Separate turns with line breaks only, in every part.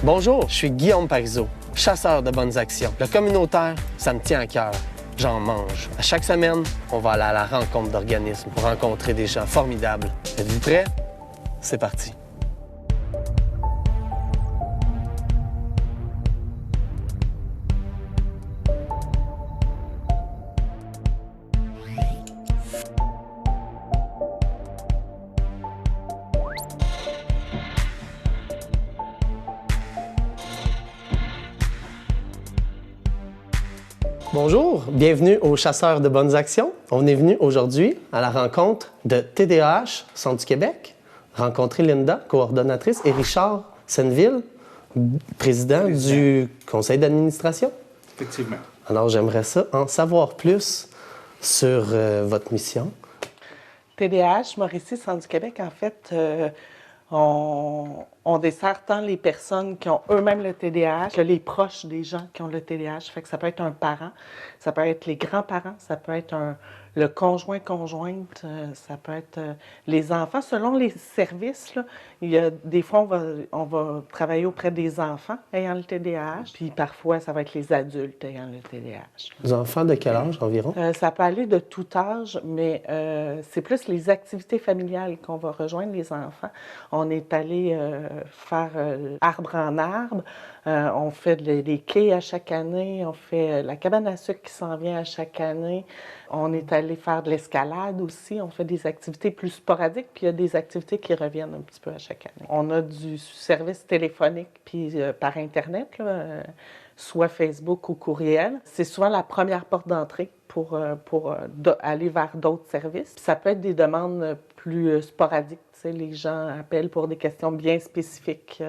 Bonjour, je suis Guillaume Parizeau, chasseur de bonnes actions. Le communautaire, ça me tient à cœur. J'en mange. À chaque semaine, on va aller à la rencontre d'organismes pour rencontrer des gens formidables. Êtes-vous prêts? C'est parti. Bonjour, bienvenue aux Chasseurs de bonnes actions. On est venu aujourd'hui à la rencontre de TDAH Centre du Québec, rencontrer Linda, coordonnatrice, et Richard Senneville, président du conseil d'administration.
Effectivement.
Alors, j'aimerais ça en savoir plus sur votre mission.
TDAH, Mauricie, Centre du Québec, en fait, on dessert tant les personnes qui ont eux-mêmes le TDAH que les proches des gens qui ont le TDAH. Fait que ça peut être un parent, ça peut être les grands-parents, ça peut être le conjoint-conjointe, ça peut être les enfants. Selon les services, là, il y a, des fois, on va travailler auprès des enfants ayant le TDAH, puis parfois, ça va être les adultes ayant le TDAH.
Les enfants de quel âge environ?
Ça peut aller de tout âge, mais c'est plus les activités familiales qu'on va rejoindre les enfants. On est allé faire arbre en arbre. On fait des quais à chaque année. On fait la cabane à sucre qui s'en vient à chaque année. On est allé faire de l'escalade aussi. On fait des activités plus sporadiques, puis il y a des activités qui reviennent un petit peu à chaque année. On a du service téléphonique puis par Internet, là, soit Facebook ou courriel. C'est souvent la première porte d'entrée pour aller vers d'autres services. Puis ça peut être des demandes plus sporadiques. Tu sais, les gens appellent pour des questions bien spécifiques.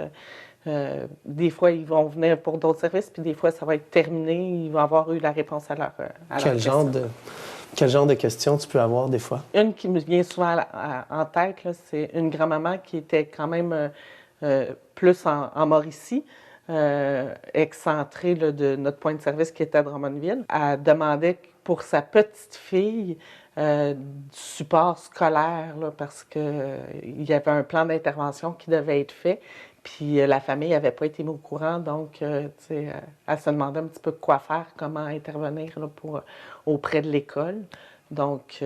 Des fois, ils vont venir pour d'autres services, puis des fois, ça va être terminé. Ils vont avoir eu la réponse à leur question.
Quel genre de questions tu peux avoir des fois?
Une qui me vient souvent en tête, là, c'est une grand-maman qui était quand même plus en Mauricie, excentrée là, de notre point de service qui était à Drummondville. Elle demandait pour sa petite fille du support scolaire là, parce qu'il y avait un plan d'intervention qui devait être fait. Puis la famille n'avait pas été mise au courant, donc elle se demandait un petit peu quoi faire, comment intervenir là, auprès de l'école. Donc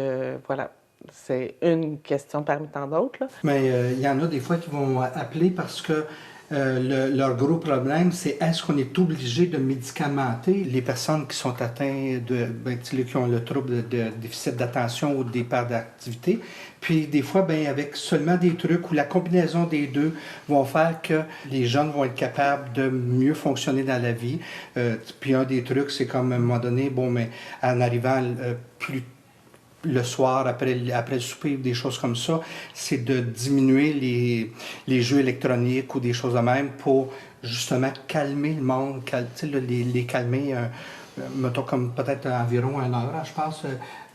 voilà, c'est une question parmi tant d'autres.
Mais il y en a des fois qui vont appeler parce que leur gros problème, c'est est-ce qu'on est obligé de médicamenter les personnes qui sont atteintes qui ont le trouble de déficit d'attention ou des pertes d'activité. Puis des fois, avec seulement des trucs ou la combinaison des deux vont faire que les jeunes vont être capables de mieux fonctionner dans la vie. Puis un des trucs, c'est comme à un moment donné, en arrivant plus le soir, après le souper, des choses comme ça, c'est de diminuer les jeux électroniques ou des choses de même pour justement calmer le monde, les calmer, mettons comme peut-être environ 1 heure, je pense,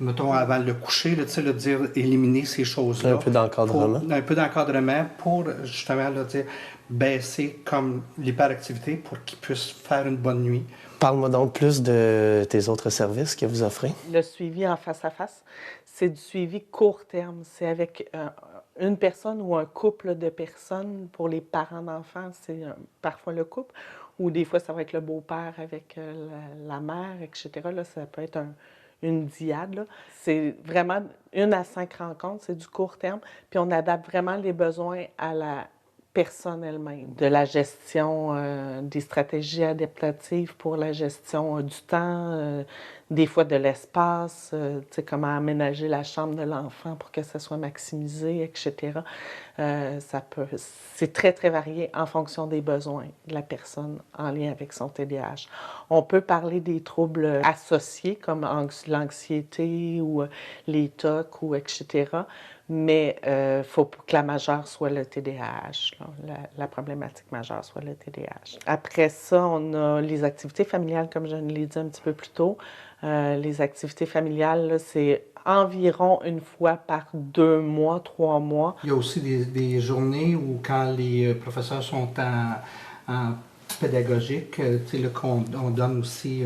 mettons avant le coucher, là, dire éliminer ces choses-là.
Un peu d'encadrement.
Un peu d'encadrement pour justement là, dire, baisser comme l'hyperactivité pour qu'ils puissent faire une bonne nuit.
Parle-moi donc plus de tes autres services que vous offrez.
Le suivi en face-à-face, c'est du suivi court terme. C'est avec une personne ou un couple de personnes. Pour les parents d'enfants, c'est parfois le couple. Ou des fois, ça va être le beau-père avec la mère, etc. Là, ça peut être une dyade. Là. C'est vraiment 1 à 5 rencontres, c'est du court terme. Puis on adapte vraiment les besoins à la personne elle-même, de la gestion des stratégies adaptatives pour la gestion du temps, des fois de l'espace, comment aménager la chambre de l'enfant pour que ça soit maximisé, etc. C'est très, très varié en fonction des besoins de la personne en lien avec son TDAH. On peut parler des troubles associés comme l'anxiété ou les TOC, ou etc., mais il faut que la majeure soit le TDAH, là. La problématique majeure soit le TDAH. Après ça, on a les activités familiales, comme je l'ai dit un petit peu plus tôt. Les activités familiales, là, c'est environ 1 fois par 2 mois, 3 mois.
Il y a aussi des journées où quand les professeurs sont en pédagogique, tu sais, là, on donne aussi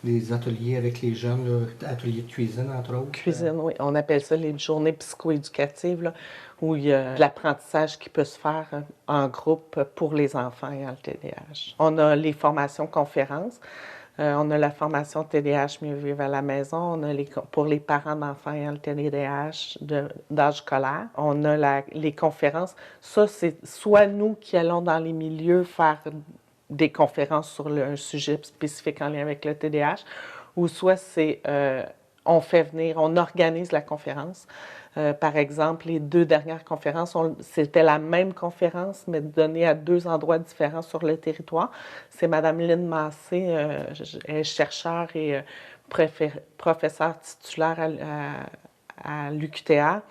des ateliers avec les jeunes, là, ateliers de cuisine, entre autres.
Cuisine, oui. On appelle ça les journées psychoéducatives, là, où il y a de l'apprentissage qui peut se faire en groupe pour les enfants ayant le TDAH. On a les formations conférences. On a la formation TDAH Mieux vivre à la maison. On a pour les parents d'enfants ayant le TDAH d'âge scolaire. On a les conférences. Ça, c'est soit nous qui allons dans les milieux faire des conférences sur un sujet spécifique en lien avec le TDAH, ou soit c'est on fait venir, on organise la conférence. Par exemple, les 2 dernières conférences, c'était la même conférence, mais donnée à 2 endroits différents sur le territoire. C'est Mme Lynn Massé, elle est chercheure et professeure titulaire à l'UQTR,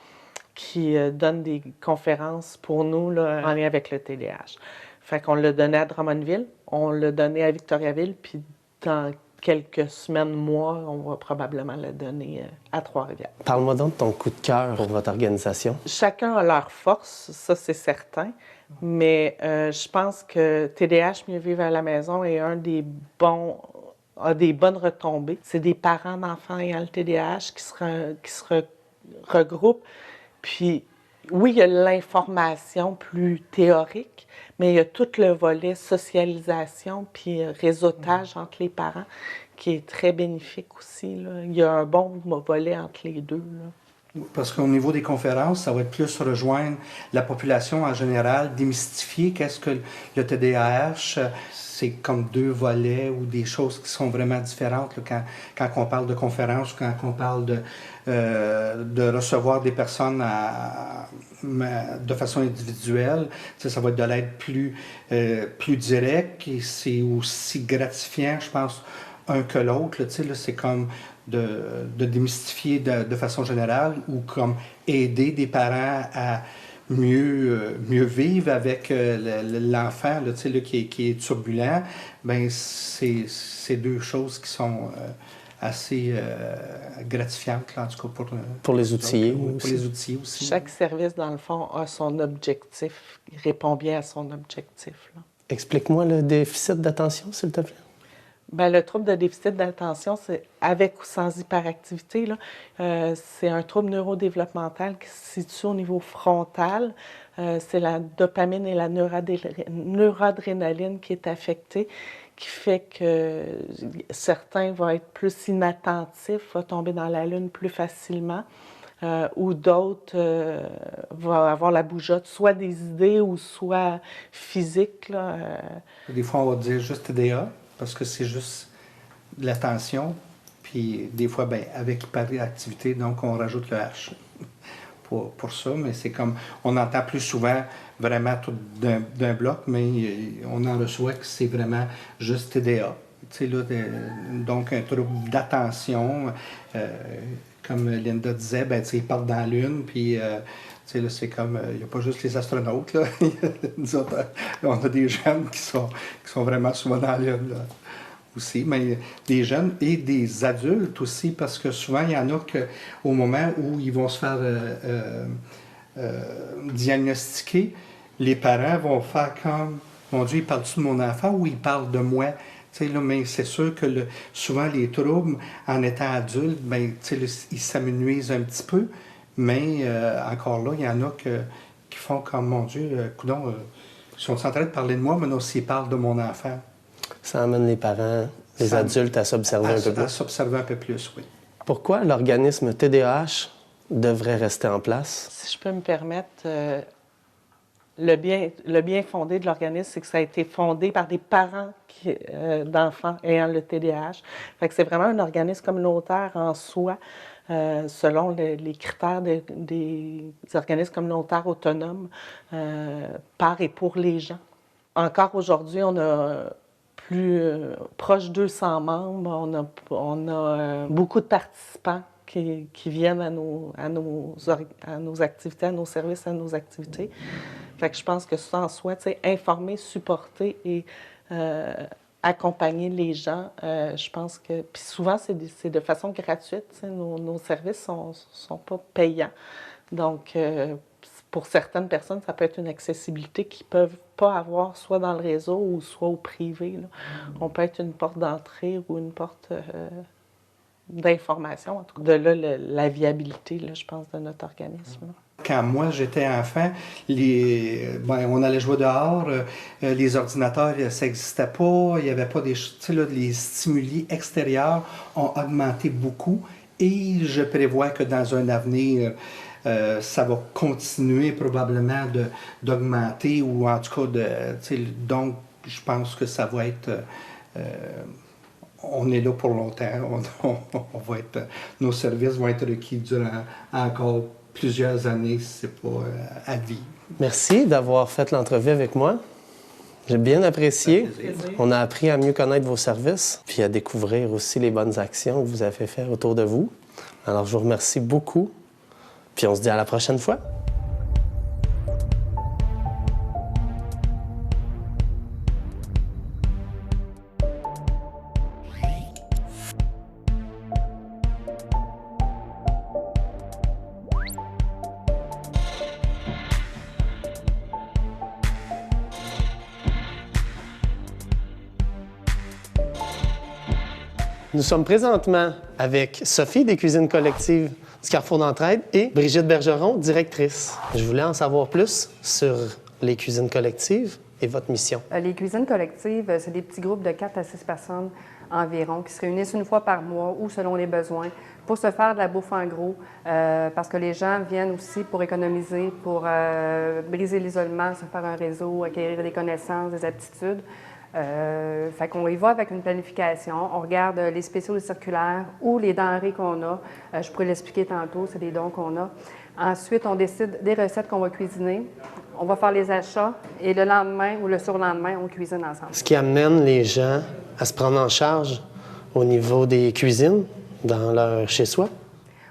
qui donne des conférences pour nous là, en lien avec le TDAH. Fait qu'on l'a donné à Drummondville, on l'a donné à Victoriaville, puis dans quelques semaines, mois, on va probablement le donner à Trois-Rivières.
Parle-moi donc de ton coup de cœur pour votre organisation.
Chacun a leur force, ça c'est certain, mais je pense que TDAH Mieux vivre à la maison est a des bonnes retombées. C'est des parents d'enfants ayant le TDAH qui se regroupent. Puis, oui, il y a l'information plus théorique, mais il y a tout le volet socialisation puis réseautage entre les parents qui est très bénéfique aussi, là. Il y a un bon volet entre les deux, là.
Parce qu'au niveau des conférences, ça va être plus rejoindre la population en général, démystifier qu'est-ce que le TDAH. C'est comme 2 volets ou des choses qui sont vraiment différentes là, quand on parle de conférences, quand on parle de recevoir des personnes de façon individuelle. Ça va être de l'aide plus directe et c'est aussi gratifiant, je pense, un que l'autre. C'est comme de démystifier de façon générale ou comme aider des parents à mieux vivre avec l'enfant là, qui est turbulent. Ben c'est 2 choses qui sont assez gratifiantes, là, en tout cas
Pour les outillés
pour
aussi.
les outils aussi.
Chaque service, dans le fond, a son objectif, il répond bien à son objectif, là.
Explique-moi le déficit d'attention, s'il te plaît.
Bien, le trouble de déficit d'attention, c'est avec ou sans hyperactivité, là, c'est un trouble neurodéveloppemental qui se situe au niveau frontal. C'est la dopamine et la noradrénaline qui est affectée, qui fait que certains vont être plus inattentifs, vont tomber dans la lune plus facilement, ou d'autres vont avoir la bougeotte, soit des idées ou soit physiques, là.
Des fois, on va dire juste TDA, parce que c'est juste de l'attention. Puis des fois, ben, avec hyperactivité, donc on rajoute le H pour ça. Mais c'est comme, on entend plus souvent vraiment tout d'un bloc, mais on en reçoit que c'est vraiment juste TDA. Tu sais, là, donc un trouble d'attention, comme Linda disait, ben, tu sais, ils partent dans la Lune, puis... tu sais, là, c'est comme, il n'y a pas juste les astronautes, là. Nous autres, on a des jeunes qui sont vraiment souvent dans la Lune, là, aussi. Mais des jeunes et des adultes aussi, parce que souvent, il y en a qu'au moment où ils vont se faire diagnostiquer, les parents vont faire comme, mon Dieu, il parle-tu de mon enfant ou il parle de moi? Tu sais, là, mais c'est sûr que souvent, les troubles, en étant adulte, ben, tu sais, ils s'amenuisent un petit peu. Mais encore là, il y en a qui font comme, mon Dieu, coudonc, ils sont en train de parler de moi, mais non, s'ils parlent de mon enfant.
Ça amène les parents, les adultes à s'observer un peu plus.
À s'observer un peu plus, oui.
Pourquoi l'organisme TDAH devrait rester en place?
Si je peux me permettre, le bien fondé de l'organisme, c'est que ça a été fondé par des parents d'enfants ayant le TDAH. Fait que c'est vraiment un organisme communautaire en soi, selon les critères des organismes communautaires autonomes par et pour les gens. Encore aujourd'hui, on a plus proche de 200 membres, on a beaucoup de participants qui viennent à nos activités, à nos services, à nos activités. Fait que je pense que ça en soi, tu sais, informer, supporter et accompagner les gens. Je pense que, puis souvent, c'est de façon gratuite. Nos services ne sont pas payants. Donc, pour certaines personnes, ça peut être une accessibilité qu'ils ne peuvent pas avoir soit dans le réseau ou soit au privé, là. On peut être une porte d'entrée ou une porte d'information, en tout cas. De là, la viabilité, là, je pense, de notre organisme. Là.
Quand moi j'étais enfant, on allait jouer dehors, les ordinateurs, ça n'existait pas, il n'y avait pas des... Tu sais, là, les stimuli extérieurs ont augmenté beaucoup et je prévois que dans un avenir, ça va continuer probablement d'augmenter ou en tout cas, donc je pense que ça va être... on est là pour longtemps, nos services vont être requis durant encore plusieurs années, si c'est pas à vie.
Merci d'avoir fait l'entrevue avec moi. J'ai bien apprécié. On a appris à mieux connaître vos services, puis à découvrir aussi les bonnes actions que vous avez faites autour de vous. Alors, je vous remercie beaucoup, puis on se dit à la prochaine fois. Nous sommes présentement avec Sophie des Cuisines collectives du Carrefour d'Entraide et Brigitte Bergeron, directrice. Je voulais en savoir plus sur les cuisines collectives et votre mission.
Les cuisines collectives, c'est des petits groupes de 4 à 6 personnes environ qui se réunissent une fois par mois ou selon les besoins pour se faire de la bouffe en gros parce que les gens viennent aussi pour économiser, pour briser l'isolement, se faire un réseau, acquérir des connaissances, des aptitudes. Fait qu'on y va avec une planification. On regarde les spéciaux, les circulaires ou les denrées qu'on a. Je pourrais l'expliquer tantôt, c'est des dons qu'on a. Ensuite, on décide des recettes qu'on va cuisiner. On va faire les achats et le lendemain ou le surlendemain, on cuisine ensemble.
Ce qui amène les gens à se prendre en charge au niveau des cuisines dans leur chez-soi.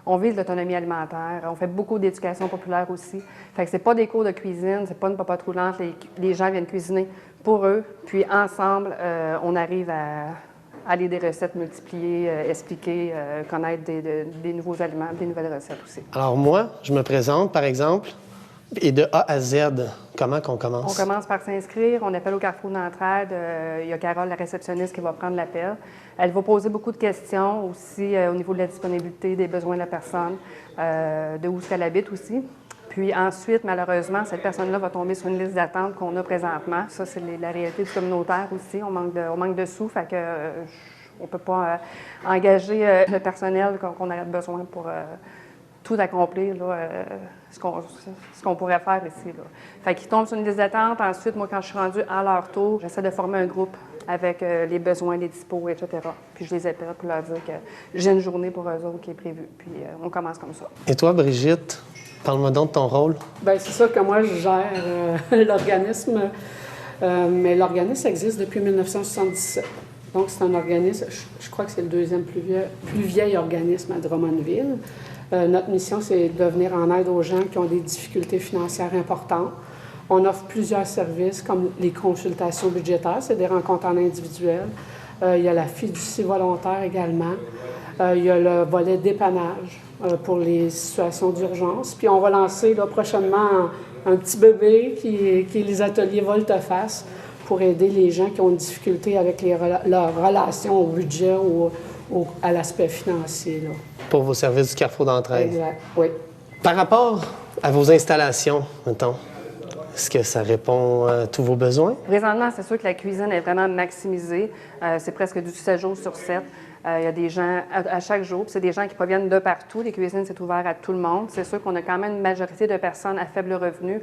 On vise l'autonomie alimentaire. On fait beaucoup d'éducation populaire aussi. Fait que c'est pas des cours de cuisine, c'est pas une papote roulante. Les gens viennent cuisiner pour eux. Puis ensemble, on arrive à aller des recettes multipliées, expliquer, connaître des nouveaux aliments, des nouvelles recettes aussi.
Alors moi, je me présente, par exemple, et de A à Z, comment qu'on commence?
On commence par s'inscrire, on appelle au Carrefour d'Entraide. Il y a Carole, la réceptionniste, qui va prendre l'appel. Elle va poser beaucoup de questions aussi au niveau de la disponibilité, des besoins de la personne, de où elle habite aussi. Puis ensuite, malheureusement, cette personne-là va tomber sur une liste d'attente qu'on a présentement. Ça, c'est la réalité du communautaire aussi. On manque de sous, fait que on ne peut pas engager le personnel qu'on a besoin pour tout accomplir, là, ce qu'on pourrait faire ici. Là. Fait qu'ils tombent sur une liste d'attente. Ensuite, moi, quand je suis rendue à leur tour, j'essaie de former un groupe avec les besoins, les dispos, etc. Puis je les appelle pour leur dire que j'ai une journée pour eux autres qui est prévue. Puis on commence comme ça.
Et toi, Brigitte, parle-moi donc de ton rôle.
Bien, c'est sûr que moi, je gère l'organisme, mais l'organisme existe depuis 1977. Donc, c'est un organisme, je crois que c'est le deuxième plus vieil organisme à Drummondville. Notre mission, c'est de venir en aide aux gens qui ont des difficultés financières importantes. On offre plusieurs services comme les consultations budgétaires, c'est des rencontres en individuel. Il y a la fiducie volontaire également. Il y a le volet dépannage pour les situations d'urgence. Puis on va lancer là, prochainement un petit bébé qui est les ateliers volte-face pour aider les gens qui ont une difficulté avec leur relation au budget ou à l'aspect financier. Là.
Pour vos services du Carrefour d'Entraide.
Exact, oui.
Par rapport à vos installations, mettons, est-ce que ça répond à tous vos besoins?
Présentement, c'est sûr que la cuisine est vraiment maximisée. C'est presque du 7 jours sur 7. Il y a des gens à chaque jour, puis c'est des gens qui proviennent de partout. Les cuisines, c'est ouvert à tout le monde. C'est sûr qu'on a quand même une majorité de personnes à faible revenu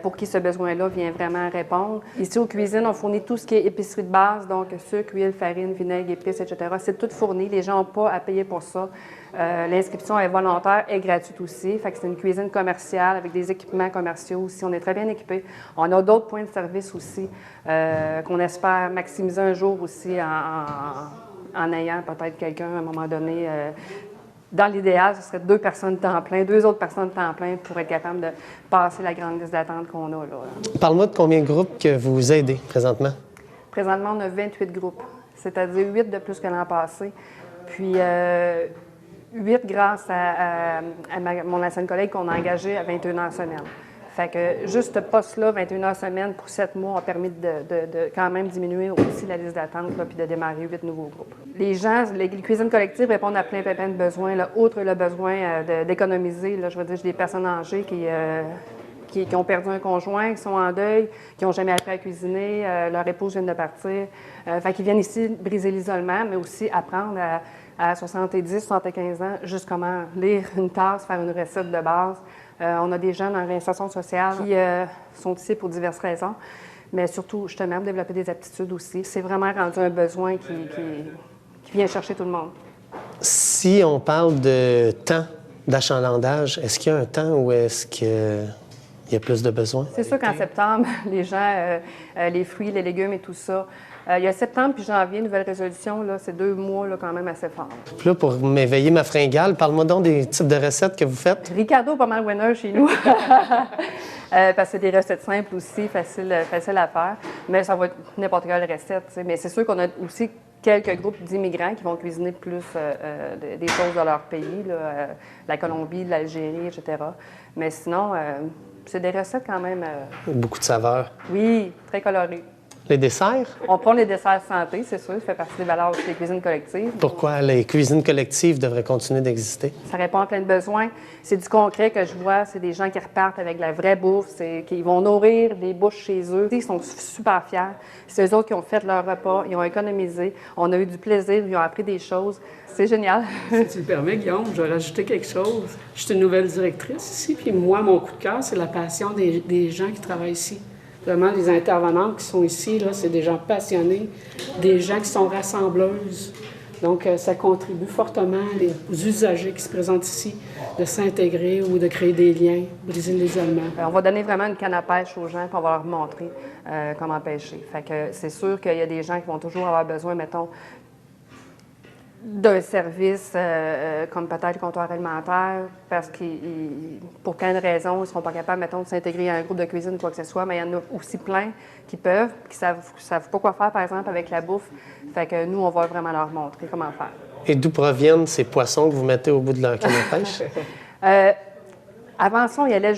pour qui ce besoin-là vient vraiment répondre. Ici, aux cuisines, on fournit tout ce qui est épicerie de base, donc sucre, huile, farine, vinaigre, épices, etc. C'est tout fourni. Les gens n'ont pas à payer pour ça. L'inscription est volontaire et gratuite aussi. Fait que c'est une cuisine commerciale avec des équipements commerciaux aussi. On est très bien équipés. On a d'autres points de service aussi qu'on espère maximiser un jour aussi en ayant peut-être quelqu'un à un moment donné. Dans l'idéal, ce serait 2 personnes temps plein, 2 autres personnes temps plein pour être capable de passer la grande liste d'attente qu'on a là.
Parle-moi de combien de groupes que vous aidez présentement?
présentement, on a 28 groupes, c'est-à-dire 8 de plus que l'an passé. Puis 8 grâce à mon ancienne collègue qu'on a engagée à 21 heures semaine. Fait que juste ce poste-là, 21 heures semaine pour 7 mois, a permis de quand même diminuer aussi la liste d'attente puis de démarrer 8 nouveaux groupes. Les gens, les cuisines collectives répondent à plein de besoins. Là, outre le besoin d'économiser, je veux dire, j'ai des personnes âgées qui ont perdu un conjoint, qui sont en deuil, qui n'ont jamais appris à cuisiner, leur épouse vient de partir. Fait qu'ils viennent ici briser l'isolement, mais aussi apprendre à 70, 75 ans, juste comment lire une tasse, faire une recette de base. On a des jeunes en réinsertion sociale qui sont ici pour diverses raisons, mais surtout, justement, développer des aptitudes aussi. C'est vraiment rendu un besoin qui vient chercher tout le monde.
Si on parle de temps d'achalandage, est-ce qu'il y a un temps où est-ce qu'il y a plus de besoins?
C'est sûr qu'en septembre, les gens, les fruits, les légumes et tout ça, il y a septembre puis janvier, nouvelle résolution, là, c'est 2 mois là, quand même assez fort.
Puis là, pour m'éveiller ma fringale, parle-moi donc des types de recettes que vous faites.
Ricardo est pas mal winner chez nous. Parce que c'est des recettes simples aussi, faciles à faire. Mais ça va être n'importe quelle recette. T'sais. Mais c'est sûr qu'on a aussi quelques groupes d'immigrants qui vont cuisiner plus des choses de leur pays, là, la Colombie, l'Algérie, etc. Mais sinon, c'est des recettes quand même...
Beaucoup de saveurs.
Oui, très colorées.
Les desserts?
On prend les desserts santé, c'est sûr, ça fait partie des valeurs des cuisines collectives.
Pourquoi les cuisines collectives devraient continuer d'exister?
Ça répond à plein de besoins. C'est du concret que je vois. C'est des gens qui repartent avec de la vraie bouffe, qui vont nourrir des bouches chez eux. Ils sont super fiers. C'est eux autres qui ont fait leur repas, ils ont économisé. On a eu du plaisir, ils ont appris des choses. C'est génial.
Si tu le permets, Guillaume, je vais rajouter quelque chose. Je suis une nouvelle directrice ici, puis moi, mon coup de cœur, c'est la passion des gens qui travaillent ici. Vraiment, les intervenantes qui sont ici, là, c'est des gens passionnés, des gens qui sont rassembleuses. Donc, ça contribue fortement aux usagers qui se présentent ici de s'intégrer ou de créer des liens, briser l'isolement.
On va donner vraiment une canne à pêche aux gens, puis on va leur montrer comment pêcher. Fait que c'est sûr qu'il y a des gens qui vont toujours avoir besoin, mettons, d'un service comme peut-être le comptoir alimentaire, parce que pour plein de raisons, ils ne seront pas capables, mettons, de s'intégrer à un groupe de cuisine ou quoi que ce soit, mais il y en a aussi plein qui peuvent, qui ne savent pas quoi faire, par exemple, avec la bouffe. Fait que nous, on va vraiment leur montrer comment faire.
Et d'où proviennent ces poissons que vous mettez au bout de leur canne à pêche?
Avant ça, on y allait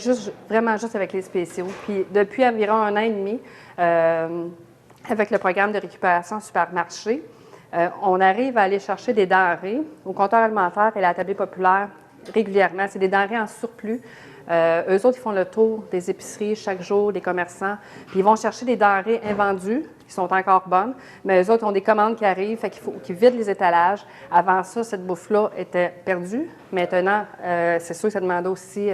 vraiment juste avec les spéciaux. Puis depuis environ 1 an et demi, avec le programme de récupération supermarché, on arrive à aller chercher des denrées au comptoir alimentaire et à la table populaire régulièrement. C'est des denrées en surplus. Eux autres, ils font le tour des épiceries chaque jour, des commerçants. Puis ils vont chercher des denrées invendues, qui sont encore bonnes, mais eux autres ont des commandes qui arrivent, fait qu'il faut qu'ils vident les étalages. Avant ça, cette bouffe-là était perdue. Maintenant, c'est sûr que ça demandait aussi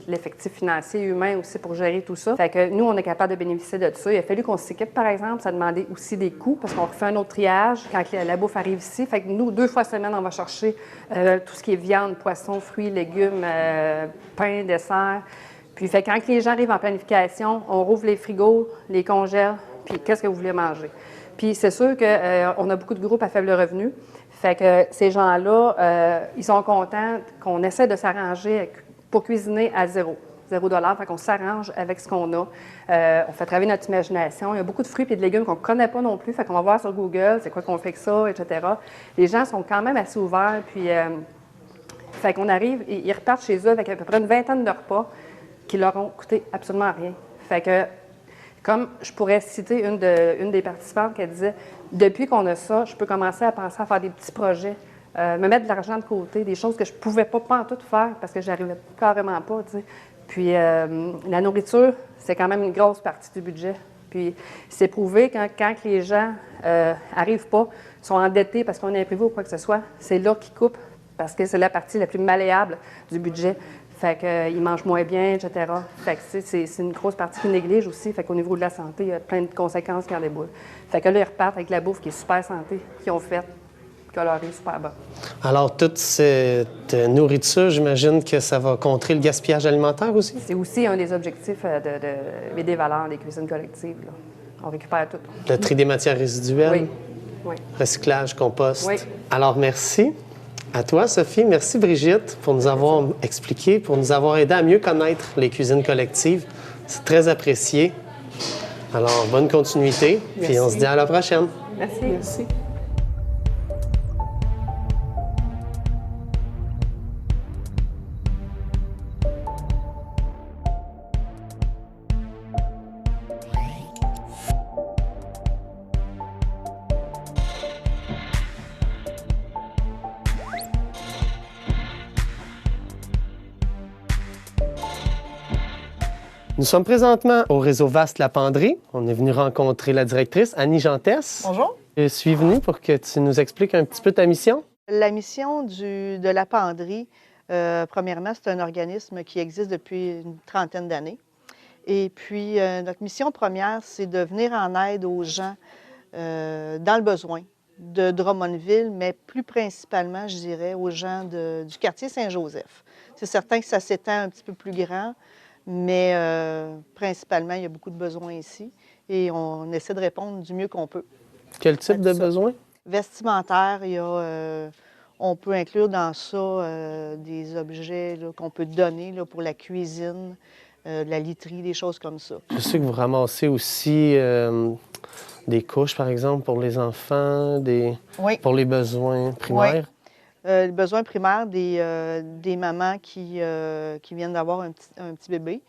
l'effectif financier et humain aussi pour gérer tout ça. Fait que nous, on est capable de bénéficier de tout ça. Il a fallu qu'on s'équipe, par exemple. Ça demandait aussi des coûts parce qu'on refait un autre triage quand la bouffe arrive ici. Fait que nous, 2 fois semaine, on va chercher tout ce qui est viande, poisson, fruits, légumes, pain, dessert. Puis fait quand les gens arrivent en planification, on rouvre les frigos, les congèle, puis qu'est-ce que vous voulez manger? Puis c'est sûr qu'on a beaucoup de groupes à faible revenu. Fait que ces gens-là, ils sont contents qu'on essaie de s'arranger pour cuisiner à $0. Fait qu'on s'arrange avec ce qu'on a. On fait travailler notre imagination. Il y a beaucoup de fruits et de légumes qu'on ne connaît pas non plus. Fait qu'on va voir sur Google, c'est quoi qu'on fait que ça, etc. Les gens sont quand même assez ouverts. Puis, fait qu'on arrive et ils repartent chez eux avec à peu près une vingtaine de repas qui leur ont coûté absolument rien. Fait que, comme je pourrais citer une des participantes qui disait, depuis qu'on a ça, je peux commencer à penser à faire des petits projets. Me mettre de l'argent de côté, des choses que je ne pouvais pas en tout faire parce que j'arrivais carrément pas, tu sais. Puis la nourriture, c'est quand même une grosse partie du budget. Puis c'est prouvé quand les gens arrivent pas, sont endettés parce qu'on est imprévu ou quoi que ce soit, c'est là qu'ils coupent parce que c'est la partie la plus malléable du budget. Fait qu'ils mangent moins bien, etc. Fait que c'est une grosse partie qu'ils négligent aussi. Fait qu'au niveau de la santé, il y a plein de conséquences qui en déboulent. Fait que là, ils repartent avec la bouffe qui est super santé, qu'ils ont faite. Coloré, super bon.
Alors, toute cette nourriture, j'imagine que ça va contrer le gaspillage alimentaire aussi?
C'est aussi un des objectifs et des valeurs des cuisines collectives. Là. On récupère tout.
Le tri des matières résiduelles?
Oui. Oui.
Recyclage, compost?
Oui.
Alors, merci à toi, Sophie. Merci, Brigitte, pour nous avoir expliqué, pour nous avoir aidé à mieux connaître les cuisines collectives. C'est très apprécié. Alors, bonne continuité, puis on se dit à la prochaine.
Merci.
Merci.
Nous sommes présentement au réseau Vaste La Penderie. On est venu rencontrer la directrice, Annie Jantès.
Bonjour.
Je suis venu pour que tu nous expliques un petit peu ta mission.
La mission de la penderie, premièrement, c'est un organisme qui existe depuis une trentaine d'années. Et puis, notre mission première, c'est de venir en aide aux gens dans le besoin de Drummondville, mais plus principalement, je dirais, aux gens du quartier Saint-Joseph. C'est certain que ça s'étend un petit peu plus grand, mais principalement, il y a beaucoup de besoins ici et on essaie de répondre du mieux qu'on peut.
Quel type de besoin?
Vestimentaire, on peut inclure dans ça des objets qu'on peut donner là, pour la cuisine, de la literie, des choses comme ça.
Je sais que vous ramassez aussi des couches, par exemple, pour les enfants,
Oui.
pour les besoins primaires.
Les besoins primaires des mamans qui viennent d'avoir un petit bébé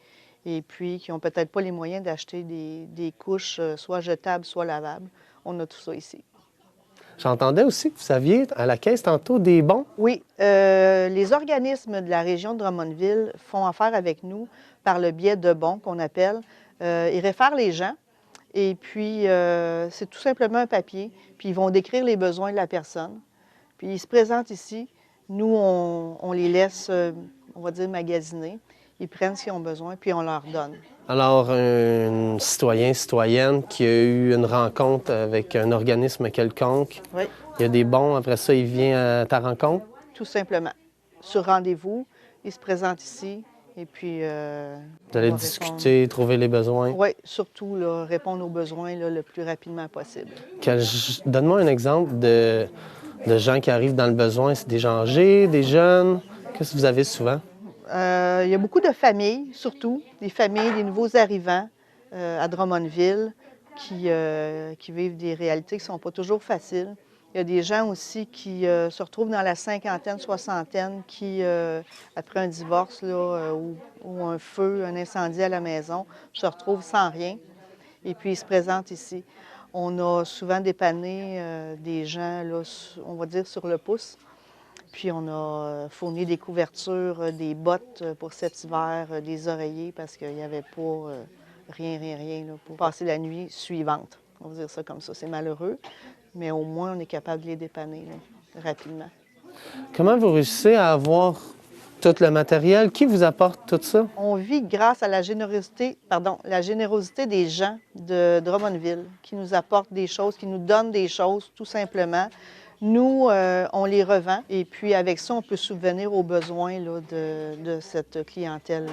et puis qui n'ont peut-être pas les moyens d'acheter des couches soit jetables, soit lavables. On a tout ça ici.
J'entendais aussi que vous aviez à la caisse tantôt des bons.
Oui, les organismes de la région de Drummondville font affaire avec nous par le biais de bons qu'on appelle. Ils réfèrent les gens et puis c'est tout simplement un papier. Puis ils vont décrire les besoins de la personne. Puis ils se présentent ici. Nous, on les laisse, on va dire, magasiner. Ils prennent ce qu'ils ont besoin, puis on leur donne.
Alors, un citoyen, citoyenne qui a eu une rencontre avec un organisme quelconque,
Oui,
il y a des bons, après ça, il vient à ta rencontre.
tout simplement. Sur rendez-vous, ils se présentent ici et puis...
Vous allez
on va
discuter, trouver les besoins.
répondre. Oui, surtout là, répondre aux besoins là, le plus rapidement possible.
Donne-moi un exemple de gens qui arrivent dans le besoin. C'est des gens âgés, des jeunes? Qu'est-ce que vous avez souvent?
Il y a beaucoup de familles, surtout, des familles, des nouveaux arrivants à Drummondville qui vivent des réalités qui ne sont pas toujours faciles. Il y a des gens aussi qui se retrouvent dans la cinquantaine, soixantaine, qui, après un divorce là, ou un feu, un incendie à la maison, se retrouvent sans rien et puis ils se présentent ici. On a souvent dépanné des gens, là, on va dire, sur le pouce. Puis on a fourni des couvertures, des bottes pour cet hiver, des oreillers, parce qu'il n'y avait pas rien là, pour passer la nuit suivante. On va dire ça comme ça. C'est malheureux, mais au moins on est capable de les dépanner là, rapidement.
Comment vous réussissez à avoir tout le matériel? Qui vous apporte tout ça?
On vit grâce à la générosité des gens de Drummondville qui nous apportent des choses, qui nous donnent des choses, tout simplement. Nous, on les revend et puis avec ça, on peut subvenir aux besoins là, de cette clientèle,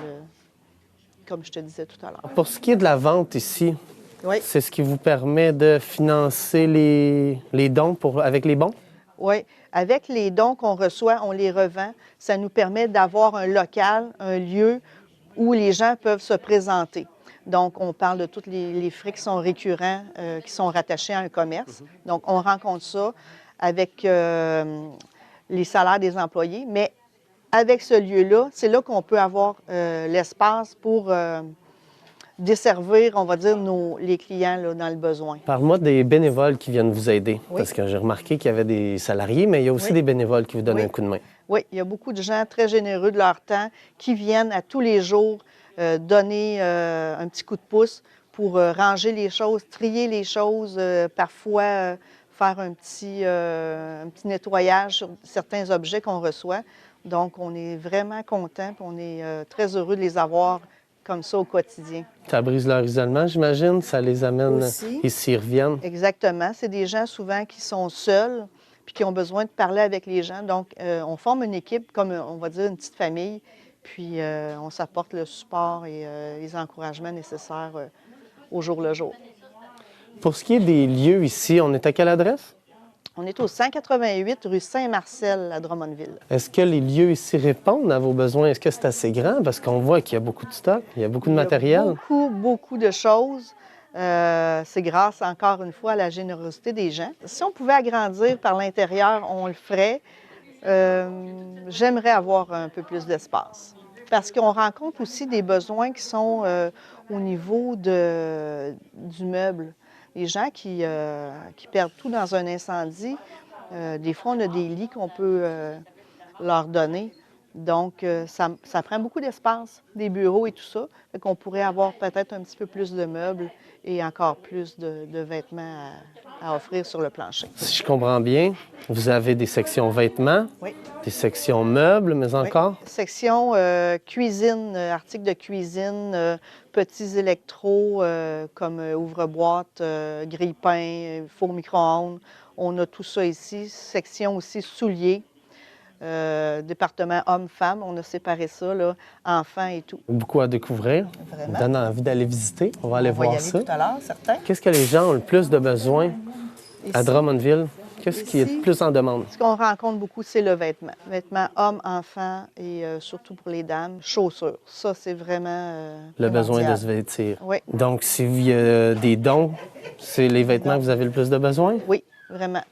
comme je te disais tout à l'heure.
Pour ce qui est de la vente ici,
Oui,
c'est ce qui vous permet de financer les dons avec les bons?
oui. Avec les dons qu'on reçoit, on les revend. Ça nous permet d'avoir un local, un lieu où les gens peuvent se présenter. Donc, on parle de tous les frais qui sont récurrents, qui sont rattachés à un commerce. Donc, on rencontre ça avec les salaires des employés, mais avec ce lieu-là, c'est là qu'on peut avoir l'espace pour desservir, on va dire, les clients là, dans le besoin.
Parle-moi des bénévoles qui viennent vous aider,
Oui.
parce que j'ai remarqué qu'il y avait des salariés, mais il y a aussi
Oui.
des bénévoles qui vous donnent
Oui.
un coup de main.
Oui, il y a beaucoup de gens très généreux de leur temps qui viennent à tous les jours donner un petit coup de pouce pour ranger les choses, trier les choses, parfois faire un petit nettoyage sur certains objets qu'on reçoit. Donc, on est vraiment contents et on est très heureux de les avoir comme ça au quotidien.
Ça brise leur isolement, j'imagine. Ça les amène
Aussi.
ici, ils reviennent.
Exactement. C'est des gens souvent qui sont seuls puis qui ont besoin de parler avec les gens. Donc, on forme une équipe comme, on va dire, une petite famille. Puis, on s'apporte le support et les encouragements nécessaires au jour le jour.
Pour ce qui est des lieux ici, on est à quelle adresse?
On est au 188 rue Saint-Marcel à Drummondville.
Est-ce que les lieux ici répondent à vos besoins? Est-ce que c'est assez grand? Parce qu'on voit qu'il y a beaucoup de stock, il y a beaucoup de matériel.
Beaucoup de choses. C'est grâce, encore une fois, à la générosité des gens. Si on pouvait agrandir par l'intérieur, on le ferait. J'aimerais avoir un peu plus d'espace. Parce qu'on rencontre aussi des besoins qui sont au niveau du meuble. Les gens qui perdent tout dans un incendie, des fois, on a des lits qu'on peut leur donner. Donc, ça prend beaucoup d'espace, des bureaux et tout ça. Fait qu'on pourrait avoir peut-être un petit peu plus de meubles et encore plus de vêtements à offrir sur le plancher.
Si je comprends bien, vous avez des sections vêtements,
Oui.
des sections meubles, mais encore?
Oui. Section cuisine, articles de cuisine, petits électros comme ouvre-boîte, grille-pain, four micro-ondes. On a tout ça ici. Section aussi souliers. Département hommes-femmes, on a séparé ça, là, enfants et tout.
Beaucoup à découvrir.
Vraiment.
Ça donne envie d'aller visiter. On va aller
On va
voir
y aller
ça.
tout à l'heure, certain.
Qu'est-ce que les gens ont le plus de besoin à
Ici,
Drummondville? Qu'est-ce qui est
Ici,
le plus en demande?
ce qu'on rencontre beaucoup, c'est le vêtement. Vêtements hommes, enfants et surtout pour les dames, chaussures. Ça, c'est vraiment
Le besoin de
primordial.
se vêtir.
Oui,
Donc, s'il y a des dons, c'est les vêtements que vous avez le plus de besoin?
oui, vraiment.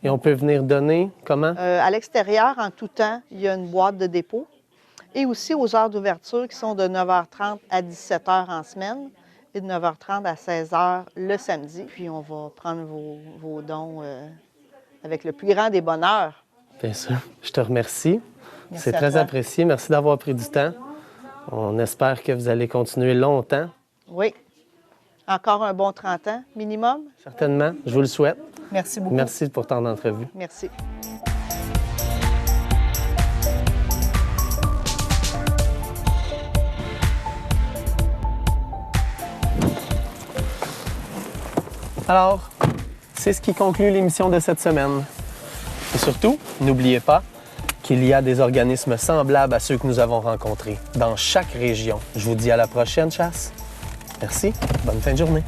Et on peut venir donner comment?
À l'extérieur, en tout temps, il y a une boîte de dépôt. Et aussi aux heures d'ouverture qui sont de 9h30 à 17h en semaine et de 9h30 à 16h le samedi. Puis on va prendre vos dons avec le plus grand des bonheurs.
Bien sûr. Je te remercie.
Merci
C'est
à
très
toi.
apprécié. Merci d'avoir pris du temps. On espère que vous allez continuer longtemps.
Oui. Encore un bon 30 ans minimum.
Certainement. Je vous le souhaite.
Merci beaucoup.
Merci pour ton entrevue.
Merci.
Alors, c'est ce qui conclut l'émission de cette semaine. Et surtout, n'oubliez pas qu'il y a des organismes semblables à ceux que nous avons rencontrés dans chaque région. Je vous dis à la prochaine chasse. Merci. Bonne fin de journée.